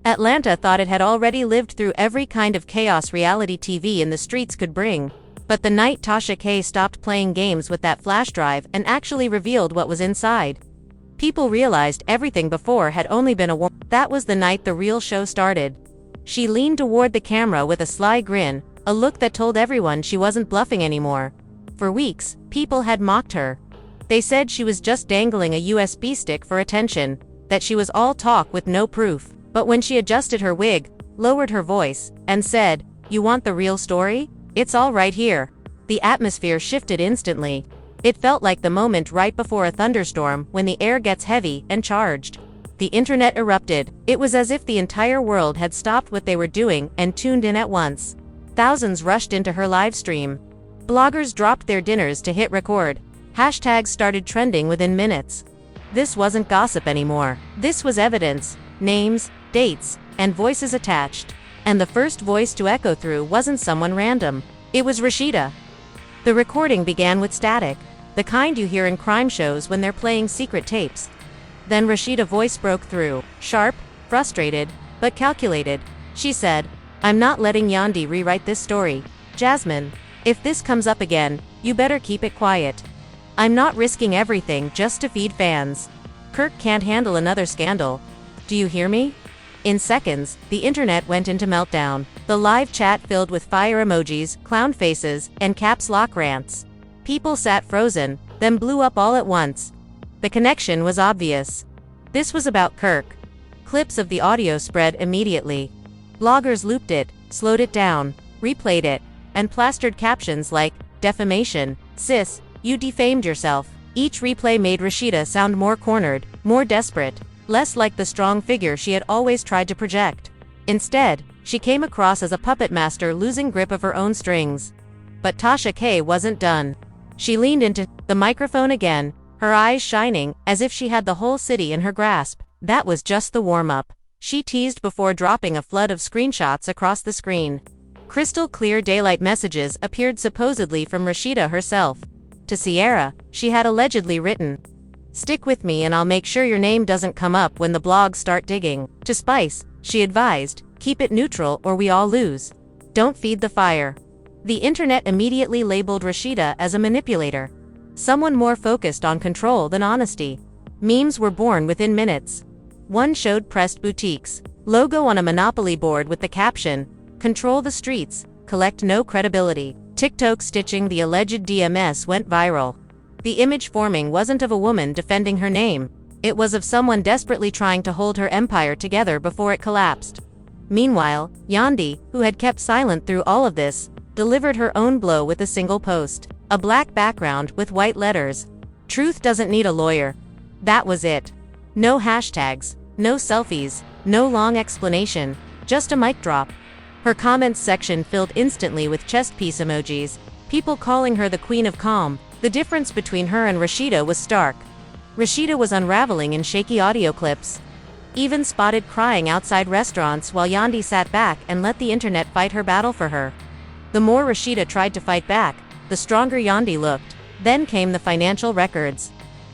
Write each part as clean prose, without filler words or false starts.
Atlanta thought it had already lived through every kind of chaos reality TV in the streets could bring. But the night Tasha K stopped playing games with that flash drive and actually revealed what was inside, people realized everything before had only been a warm. That was the night the real show started. She leaned toward the camera with a sly grin, a look that told everyone she wasn't bluffing anymore. For weeks, people had mocked her. They said she was just dangling a USB stick for attention, that she was all talk with no proof. But when she adjusted her wig, lowered her voice, and said, "You want the real story? It's all right here," the atmosphere shifted instantly. It felt like the moment right before a thunderstorm when the air gets heavy and charged. The internet erupted. It was as if the entire world had stopped what they were doing and tuned in at once. Thousands rushed into her live stream. Bloggers dropped their dinners to hit record. Hashtags started trending within minutes. This wasn't gossip anymore. This was evidence. Names, dates, and voices attached. And the first voice to echo through wasn't someone random. It was Rasheeda. The recording began with static, the kind you hear in crime shows when they're playing secret tapes. Then Rasheeda's voice broke through, sharp, frustrated, but calculated. She said, "I'm not letting Yandy rewrite this story. Jasmine, if this comes up again, you better keep it quiet. I'm not risking everything just to feed fans. Kirk can't handle another scandal. Do you hear me?" In seconds, the internet went into meltdown. The live chat filled with fire emojis, clown faces, and caps lock rants. People sat frozen, then blew up all at once. The connection was obvious. This was about Kirk. Clips of the audio spread immediately. Bloggers looped it, slowed it down, replayed it, and plastered captions like, "Defamation, sis, you defamed yourself." Each replay made Rasheeda sound more cornered, more desperate, less like the strong figure she had always tried to project. Instead, she came across as a puppet master losing grip of her own strings. But Tasha K wasn't done. She leaned into the microphone again, her eyes shining, as if she had the whole city in her grasp. That was just the warm-up, she teased before dropping a flood of screenshots across the screen. Crystal clear daylight messages appeared supposedly from Rasheeda herself. To Sierra, she had allegedly written, "Stick with me and I'll make sure your name doesn't come up when the blogs start digging." To Spice, she advised, "Keep it neutral or we all lose. Don't feed the fire." The internet immediately labeled Rasheeda as a manipulator, someone more focused on control than honesty. Memes were born within minutes. One showed pressed boutiques, logo on a Monopoly board with the caption, "Control the streets, collect no credibility." TikTok stitching the alleged DMS went viral. The image forming wasn't of a woman defending her name. It was of someone desperately trying to hold her empire together before it collapsed. Meanwhile, Yandy, who had kept silent through all of this, delivered her own blow with a single post. A black background with white letters. "Truth doesn't need a lawyer." That was it. No hashtags, no selfies, no long explanation, just a mic drop. Her comments section filled instantly with chest piece emojis, people calling her the Queen of Calm. The difference between her and Rasheeda was stark. Rasheeda was unraveling in shaky audio clips. Even spotted crying outside restaurants while Yandy sat back and let the internet fight her battle for her. The more Rasheeda tried to fight back, the stronger Yandy looked. Then came the financial records.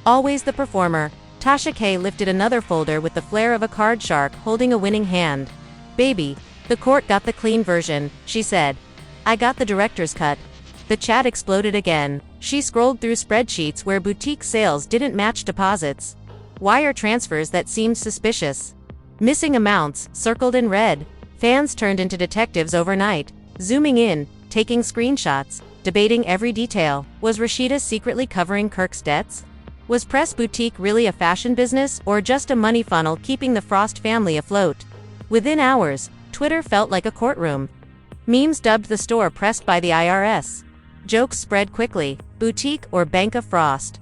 Always the performer, Tasha K lifted another folder with the flair of a card shark holding a winning hand. "Baby, the court got the clean version," she said. "I got the director's cut." The chat exploded again. She scrolled through spreadsheets where boutique sales didn't match deposits. Wire transfers that seemed suspicious. Missing amounts, circled in red. Fans turned into detectives overnight, zooming in, taking screenshots, debating every detail. Was Rasheeda secretly covering Kirk's debts? Was Press Boutique really a fashion business or just a money funnel keeping the Frost family afloat? Within hours, Twitter felt like a courtroom. Memes dubbed the store pressed by the IRS. Jokes spread quickly, boutique or Bank of Frost.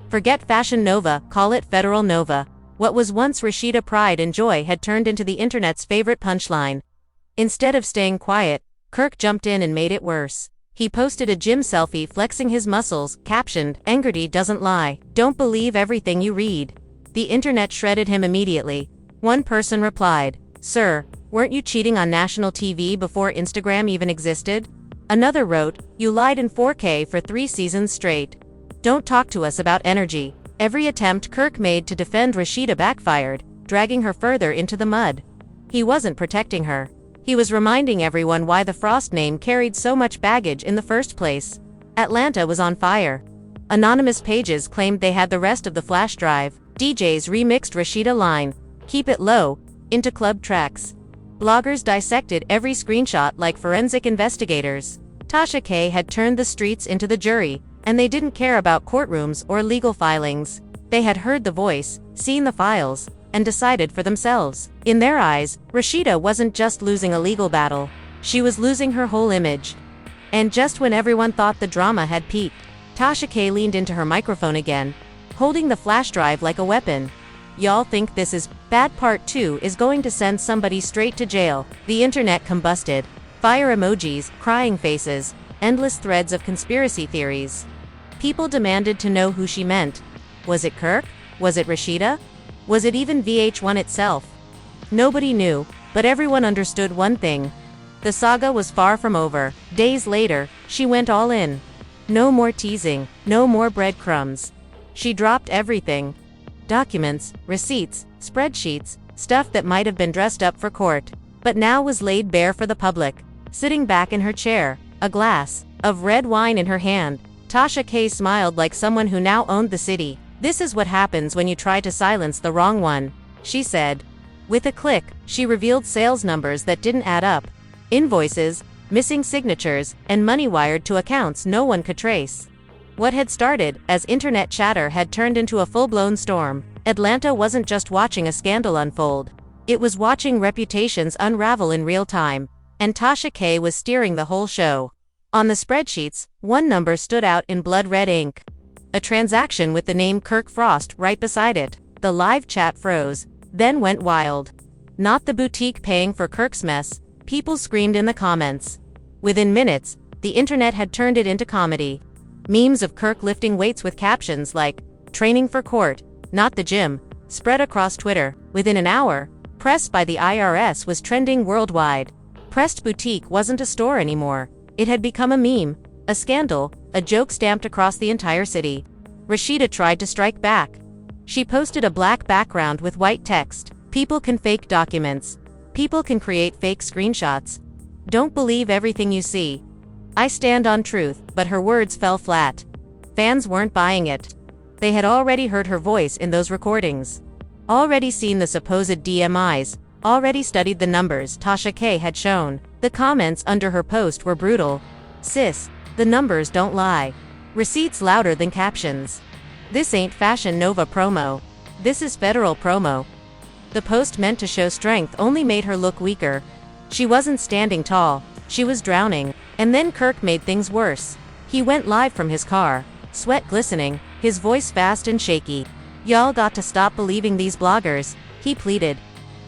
Forget Fashion Nova, call it Federal Nova. What was once Rasheeda pride and joy had turned into the internet's favorite punchline. Instead of staying quiet, Kirk jumped in and made it worse. He posted a gym selfie flexing his muscles, captioned, "Engerty doesn't lie. Don't believe everything you read." The internet shredded him immediately. One person replied, "Sir, weren't you cheating on national TV before Instagram even existed?" Another wrote, "You lied in 4K for 3 seasons straight. Don't talk to us about energy." Every attempt Kirk made to defend Rasheeda backfired, dragging her further into the mud. He wasn't protecting her. He was reminding everyone why the Frost name carried so much baggage in the first place. Atlanta was on fire. Anonymous pages claimed they had the rest of the flash drive. DJs remixed Rasheeda line, "Keep It Low," into club tracks. Bloggers dissected every screenshot like forensic investigators. Tasha K had turned the streets into the jury, and they didn't care about courtrooms or legal filings. They had heard the voice, seen the files, and decided for themselves. In their eyes, Rasheeda wasn't just losing a legal battle. She was losing her whole image. And just when everyone thought the drama had peaked, Tasha K leaned into her microphone again, holding the flash drive like a weapon. "Y'all think this is bad? Part 2 is going to send somebody straight to jail." The internet combusted. Fire emojis, crying faces, endless threads of conspiracy theories. People demanded to know who she meant. Was it Kirk? Was it Rasheeda? Was it even VH1 itself? Nobody knew, but everyone understood one thing. The saga was far from over. Days later, she went all in. No more teasing, no more breadcrumbs. She dropped everything. Documents, receipts, spreadsheets, stuff that might have been dressed up for court, but now was laid bare for the public. Sitting back in her chair, a glass of red wine in her hand, Tasha K smiled like someone who now owned the city. "This is what happens when you try to silence the wrong one," she said. With a click, she revealed sales numbers that didn't add up. Invoices, missing signatures, and money wired to accounts no one could trace. What had started as internet chatter had turned into a full-blown storm. Atlanta wasn't just watching a scandal unfold. It was watching reputations unravel in real time, and Tasha K was steering the whole show. On the spreadsheets, one number stood out in blood-red ink. A transaction with the name Kirk Frost right beside it. The live chat froze, then went wild. Not the boutique paying for Kirk's mess, people screamed in the comments. Within minutes, the internet had turned it into comedy. Memes of Kirk lifting weights with captions like, "Training for court, not the gym," spread across Twitter. Within an hour, Press by the IRS was trending worldwide. Pressed Boutique wasn't a store anymore. It had become a meme, a scandal, a joke stamped across the entire city. Rasheeda tried to strike back. She posted a black background with white text. "People can fake documents. People can create fake screenshots. Don't believe everything you see. I stand on truth," but her words fell flat. Fans weren't buying it. They had already heard her voice in those recordings. Already seen the supposed DMIs, already studied the numbers Tasha K had shown. The comments under her post were brutal. "Sis, the numbers don't lie. Receipts louder than captions. This ain't Fashion Nova promo. This is federal promo." The post meant to show strength only made her look weaker. She wasn't standing tall, she was drowning. And then Kirk made things worse. He went live from his car, sweat glistening, his voice fast and shaky. "Y'all got to stop believing these bloggers," he pleaded.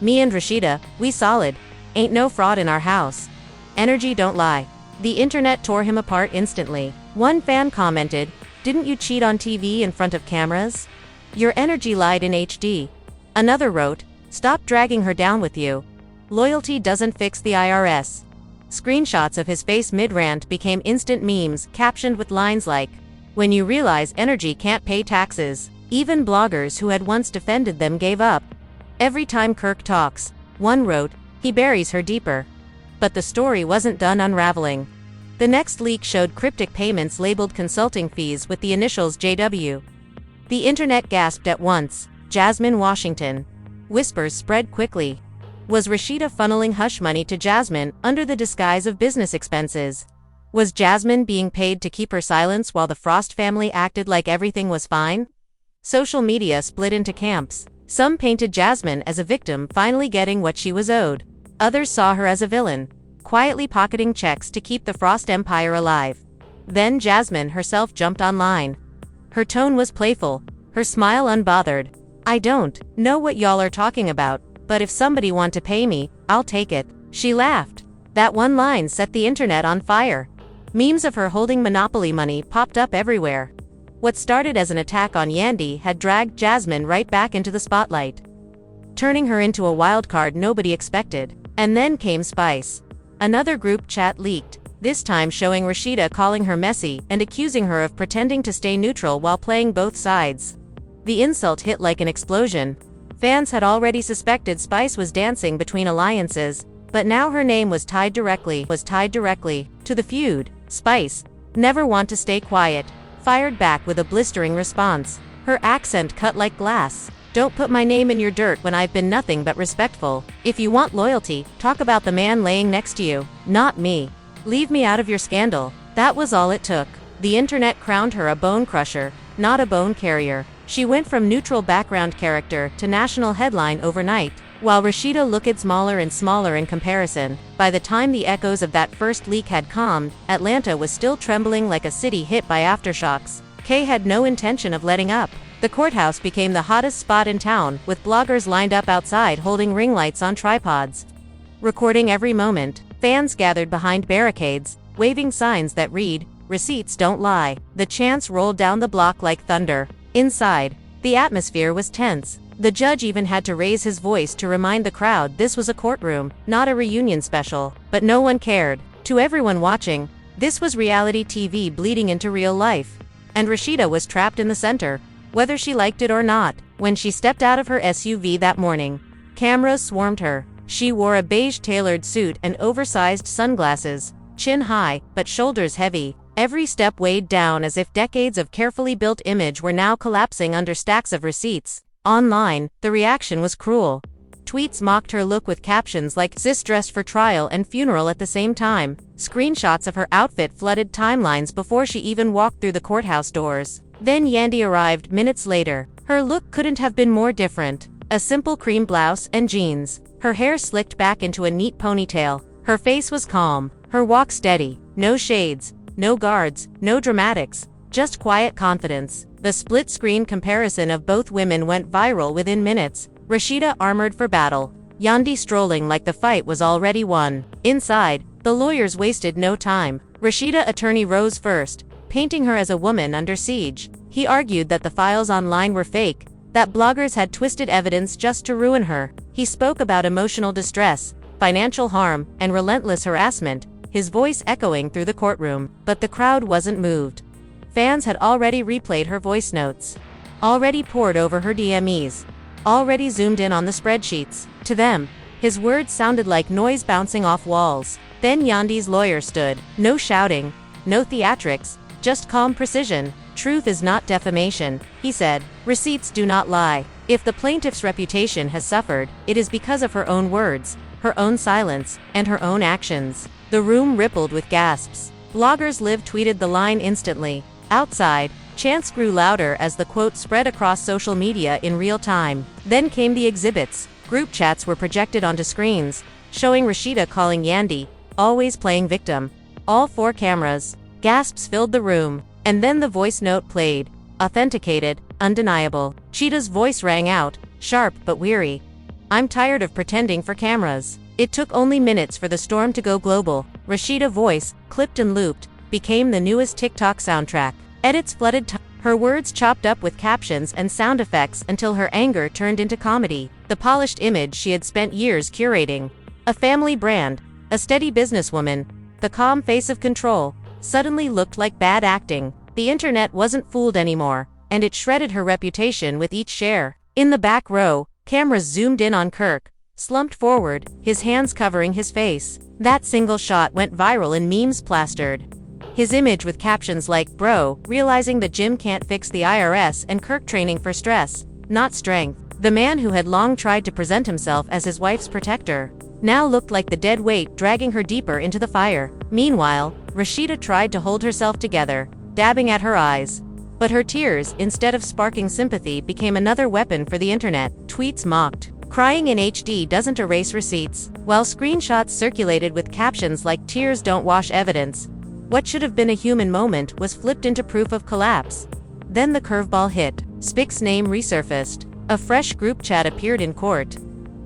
"Me and Rasheeda, we solid. Ain't no fraud in our house. Energy don't lie." The internet tore him apart instantly. One fan commented, "Didn't you cheat on TV in front of cameras? Your energy lied in HD." Another wrote, "Stop dragging her down with you. Loyalty doesn't fix the IRS." Screenshots of his face mid-rant became instant memes, captioned with lines like, "When you realize energy can't pay taxes." Even bloggers who had once defended them gave up. "Every time Kirk talks," one wrote, "he buries her deeper." But the story wasn't done unraveling. The next leak showed cryptic payments labeled consulting fees with the initials JW. The internet gasped at once. Jasmine Washington. Whispers spread quickly. Was Rasheeda funneling hush money to Jasmine under the disguise of business expenses? Was Jasmine being paid to keep her silence while the Frost family acted like everything was fine? Social media split into camps. Some painted Jasmine as a victim finally getting what she was owed. Others saw her as a villain, quietly pocketing checks to keep the Frost empire alive. Then Jasmine herself jumped online. Her tone was playful, her smile unbothered. "I don't know what y'all are talking about, but if somebody want to pay me, I'll take it." She laughed. That one line set the internet on fire. Memes of her holding Monopoly money popped up everywhere. What started as an attack on Yandy had dragged Jasmine right back into the spotlight, turning her into a wild card nobody expected. And then came Spice. Another group chat leaked, this time showing Rasheeda calling her messy and accusing her of pretending to stay neutral while playing both sides. The insult hit like an explosion. Fans had already suspected Spice was dancing between alliances, but now her name was tied directly to the feud. Spice, never want to stay quiet, fired back with a blistering response. Her accent cut like glass. Don't put my name in your dirt when I've been nothing but respectful. If you want loyalty, talk about the man laying next to you, not me. Leave me out of your scandal. That was all it took. The internet crowned her a bone crusher, not a bone carrier. She went from neutral background character to national headline overnight. While Rasheeda looked smaller and smaller in comparison, by the time the echoes of that first leak had calmed, Atlanta was still trembling like a city hit by aftershocks. Kay had no intention of letting up. The courthouse became the hottest spot in town, with bloggers lined up outside holding ring lights on tripods, recording every moment. Fans gathered behind barricades, waving signs that read, "Receipts don't lie." The chants rolled down the block like thunder. Inside, the atmosphere was tense. The judge even had to raise his voice to remind the crowd this was a courtroom, not a reunion special. But no one cared. To everyone watching, this was reality TV bleeding into real life. And Rasheeda was trapped in the center, whether she liked it or not. When she stepped out of her SUV that morning, cameras swarmed her. She wore a beige tailored suit and oversized sunglasses, chin high, but shoulders heavy. Every step weighed down as if decades of carefully built image were now collapsing under stacks of receipts. Online, the reaction was cruel. Tweets mocked her look with captions like "sis dressed for trial and funeral at the same time." Screenshots of her outfit flooded timelines before she even walked through the courthouse doors. Then Yandy arrived minutes later. Her look couldn't have been more different. A simple cream blouse and jeans. Her hair slicked back into a neat ponytail. Her face was calm, her walk steady. No shades, no guards, no dramatics, just quiet confidence. The split-screen comparison of both women went viral within minutes. Rasheeda armored for battle, Yandy strolling like the fight was already won. Inside, the lawyers wasted no time. Rasheeda attorney rose first, painting her as a woman under siege. He argued that the files online were fake, that bloggers had twisted evidence just to ruin her. He spoke about emotional distress, financial harm, and relentless harassment, his voice echoing through the courtroom. But the crowd wasn't moved. Fans had already replayed her voice notes, already pored over her DMEs, already zoomed in on the spreadsheets. To them, his words sounded like noise bouncing off walls. Then Yandy's lawyer stood. No shouting, no theatrics, just calm precision. "Truth is not defamation," he said. "Receipts do not lie. If the plaintiff's reputation has suffered, it is because of her own words, her own silence, and her own actions." The room rippled with gasps. Bloggers live tweeted the line instantly. Outside, chants grew louder as the quote spread across social media in real time. Then came the exhibits. Group chats were projected onto screens, showing Rasheeda calling Yandy, always playing victim. All 4 cameras. Gasps filled the room. And then the voice note played. Authenticated, undeniable. Cheetah's voice rang out, sharp but weary. "I'm tired of pretending for cameras." It took only minutes for the storm to go global. Rasheeda's voice, clipped and looped, became the newest TikTok soundtrack. Edits flooded her words chopped up with captions and sound effects until her anger turned into comedy. The polished image she had spent years curating. A family brand, a steady businesswoman, the calm face of control, suddenly looked like bad acting. The internet wasn't fooled anymore, and it shredded her reputation with each share. In the back row, cameras zoomed in on Kirk, slumped forward, his hands covering his face. That single shot went viral in memes plastered. His image with captions like, "Bro, realizing the gym can't fix the IRS," and "Kirk training for stress, not strength." The man who had long tried to present himself as his wife's protector now looked like the dead weight dragging her deeper into the fire. Meanwhile, Rasheeda tried to hold herself together, dabbing at her eyes. But her tears, instead of sparking sympathy, became another weapon for the internet. Tweets mocked. Crying in HD doesn't erase receipts. While screenshots circulated with captions like "Tears don't wash evidence," what should have been a human moment was flipped into proof of collapse. Then the curveball hit. Spic's name resurfaced. A fresh group chat appeared in court.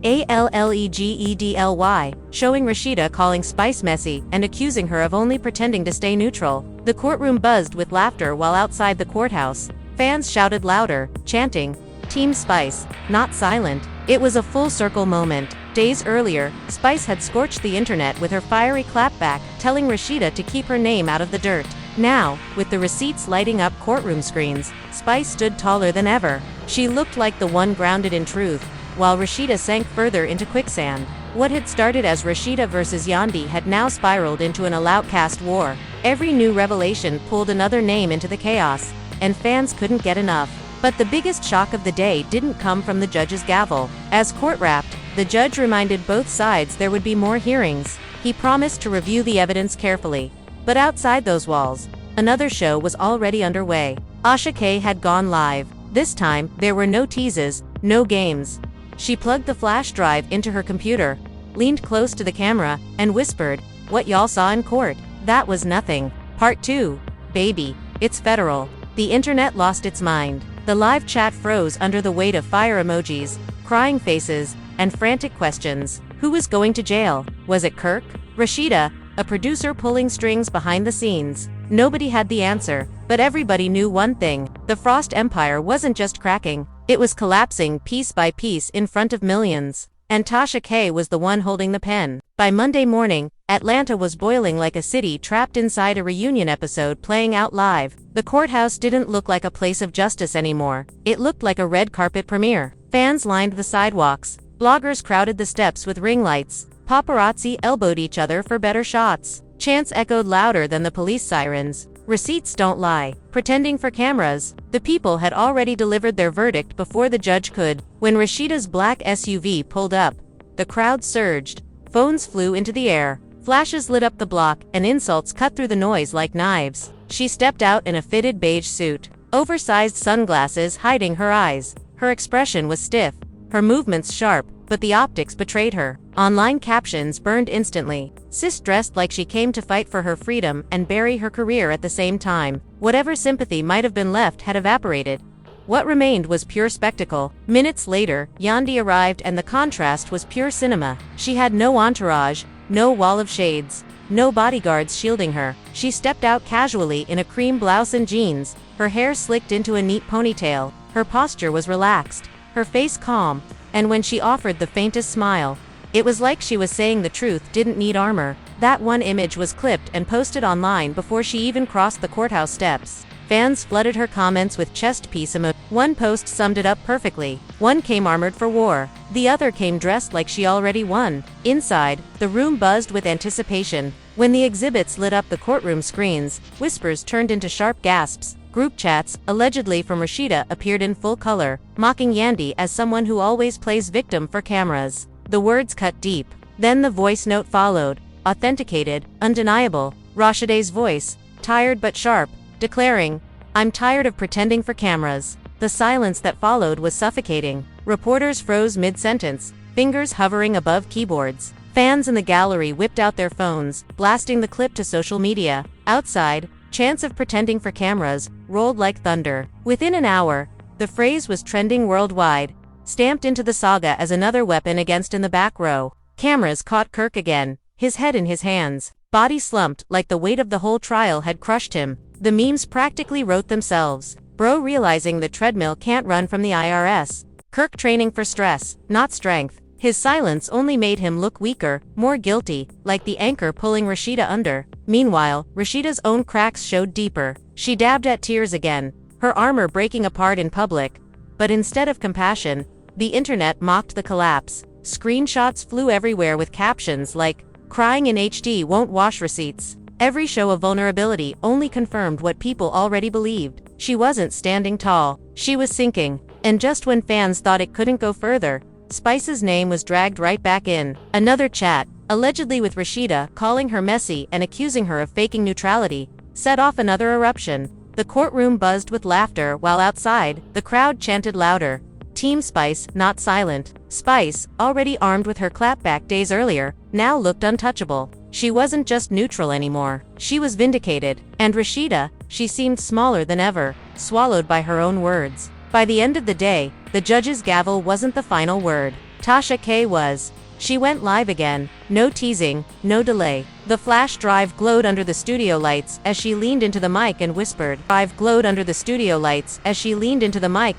ALLEGEDLY, showing Rasheeda calling Spice messy and accusing her of only pretending to stay neutral. The courtroom buzzed with laughter while outside the courthouse, fans shouted louder, chanting, "Team Spice, not silent." It was a full-circle moment. Days earlier, Spice had scorched the internet with her fiery clapback, telling Rasheeda to keep her name out of the dirt. Now, with the receipts lighting up courtroom screens, Spice stood taller than ever. She looked like the one grounded in truth, while Rasheeda sank further into quicksand. What had started as Rasheeda versus Yandy had now spiraled into an all-out war. Every new revelation pulled another name into the chaos, and fans couldn't get enough. But the biggest shock of the day didn't come from the judge's gavel. As court wrapped, the judge reminded both sides there would be more hearings. He promised to review the evidence carefully. But outside those walls, another show was already underway. Tasha K had gone live. This time, there were no teases, no games. She plugged the flash drive into her computer, leaned close to the camera, and whispered, "What y'all saw in court? That was nothing." Part 2. Baby, it's federal. The internet lost its mind. The live chat froze under the weight of fire emojis, crying faces, and frantic questions. Who was going to jail? Was it Kirk? Rasheeda? A producer pulling strings behind the scenes? Nobody had the answer, but everybody knew one thing: the Frost Empire wasn't just cracking, it was collapsing piece by piece in front of millions. And Tasha K was the one holding the pen. By Monday morning, Atlanta was boiling like a city trapped inside a reunion episode playing out live. The courthouse didn't look like a place of justice anymore. It looked like a red carpet premiere. Fans lined the sidewalks. Bloggers crowded the steps with ring lights. Paparazzi elbowed each other for better shots. Chants echoed louder than the police sirens. Receipts don't lie. Pretending for cameras. The people had already delivered their verdict before the judge could. When Rasheeda's black SUV pulled up, the crowd surged. Phones flew into the air. Flashes lit up the block, and insults cut through the noise like knives. She stepped out in a fitted beige suit, oversized sunglasses hiding her eyes. Her expression was stiff, her movements sharp, but the optics betrayed her. Online captions burned instantly. Sis dressed like she came to fight for her freedom and bury her career at the same time. Whatever sympathy might have been left had evaporated. What remained was pure spectacle. Minutes later, Yandy arrived and the contrast was pure cinema. She had no entourage, no wall of shades, no bodyguards shielding her. She stepped out casually in a cream blouse and jeans, her hair slicked into a neat ponytail. Her posture was relaxed, her face calm, and when she offered the faintest smile, it was like she was saying the truth didn't need armor. That one image was clipped and posted online before she even crossed the courthouse steps. Fans flooded her comments with chest piece emojis. One post summed it up perfectly. One came armored for war. The other came dressed like she already won. Inside, the room buzzed with anticipation. When the exhibits lit up the courtroom screens, whispers turned into sharp gasps. Group chats, allegedly from Rasheeda, appeared in full color, mocking Yandy as someone who always plays victim for cameras. The words cut deep. Then the voice note followed, authenticated, undeniable. Rasheeda's voice, tired but sharp, declaring, "I'm tired of pretending for cameras." The silence that followed was suffocating. Reporters froze mid-sentence, fingers hovering above keyboards. Fans in the gallery whipped out their phones, blasting the clip to social media. Outside, chants of pretending for cameras rolled like thunder. Within an hour, the phrase was trending worldwide, stamped into the saga as another weapon against in the back row. Cameras caught Kirk again, his head in his hands, body slumped like the weight of the whole trial had crushed him. The memes practically wrote themselves. Bro realizing the treadmill can't run from the IRS. Kirk training for stress, not strength. His silence only made him look weaker, more guilty, like the anchor pulling Rasheeda under. Meanwhile, Rasheeda's own cracks showed deeper. She dabbed at tears again, her armor breaking apart in public. But instead of compassion, the internet mocked the collapse. Screenshots flew everywhere with captions like, "Crying in HD won't wash receipts." Every show of vulnerability only confirmed what people already believed. She wasn't standing tall. She was sinking. And just when fans thought it couldn't go further, Spice's name was dragged right back in. Another chat, allegedly with Rasheeda calling her messy and accusing her of faking neutrality, set off another eruption. The courtroom buzzed with laughter while outside, the crowd chanted louder. Team Spice, not silent. Spice, already armed with her clapback days earlier, now looked untouchable. She wasn't just neutral anymore. She was vindicated. And Rasheeda, she seemed smaller than ever, swallowed by her own words. By the end of the day, the judge's gavel wasn't the final word. Tasha K was. She went live again. No teasing, no delay. The flash drive glowed under the studio lights as she leaned into the mic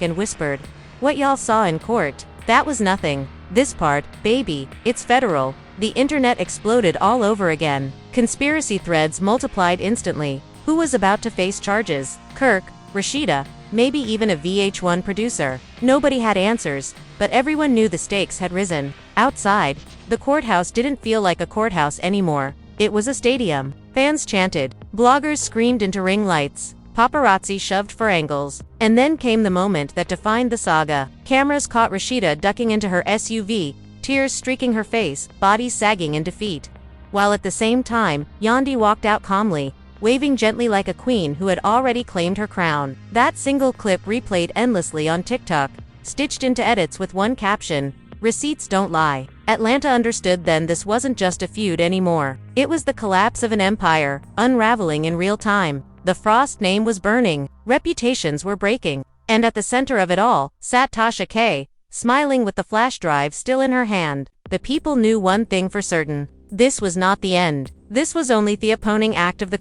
and whispered. "What y'all saw in court? That was nothing. This part, baby, it's federal." The internet exploded all over again. Conspiracy threads multiplied instantly. Who was about to face charges? Kirk, Rasheeda, maybe even a VH1 producer. Nobody had answers, but everyone knew the stakes had risen. Outside, the courthouse didn't feel like a courthouse anymore. It was a stadium. Fans chanted, bloggers screamed into ring lights, paparazzi shoved for angles. And then came the moment that defined the saga. Cameras caught Rasheeda ducking into her SUV, tears streaking her face, body sagging in defeat. While at the same time, Yandy walked out calmly, waving gently like a queen who had already claimed her crown. That single clip replayed endlessly on TikTok, stitched into edits with one caption, "Receipts don't lie." Atlanta understood then this wasn't just a feud anymore. It was the collapse of an empire, unraveling in real time. The Frost name was burning, reputations were breaking, and at the center of it all, sat Tasha K., smiling with the flash drive still in her hand. The people knew one thing for certain. This was not the end. This was only the opening act of the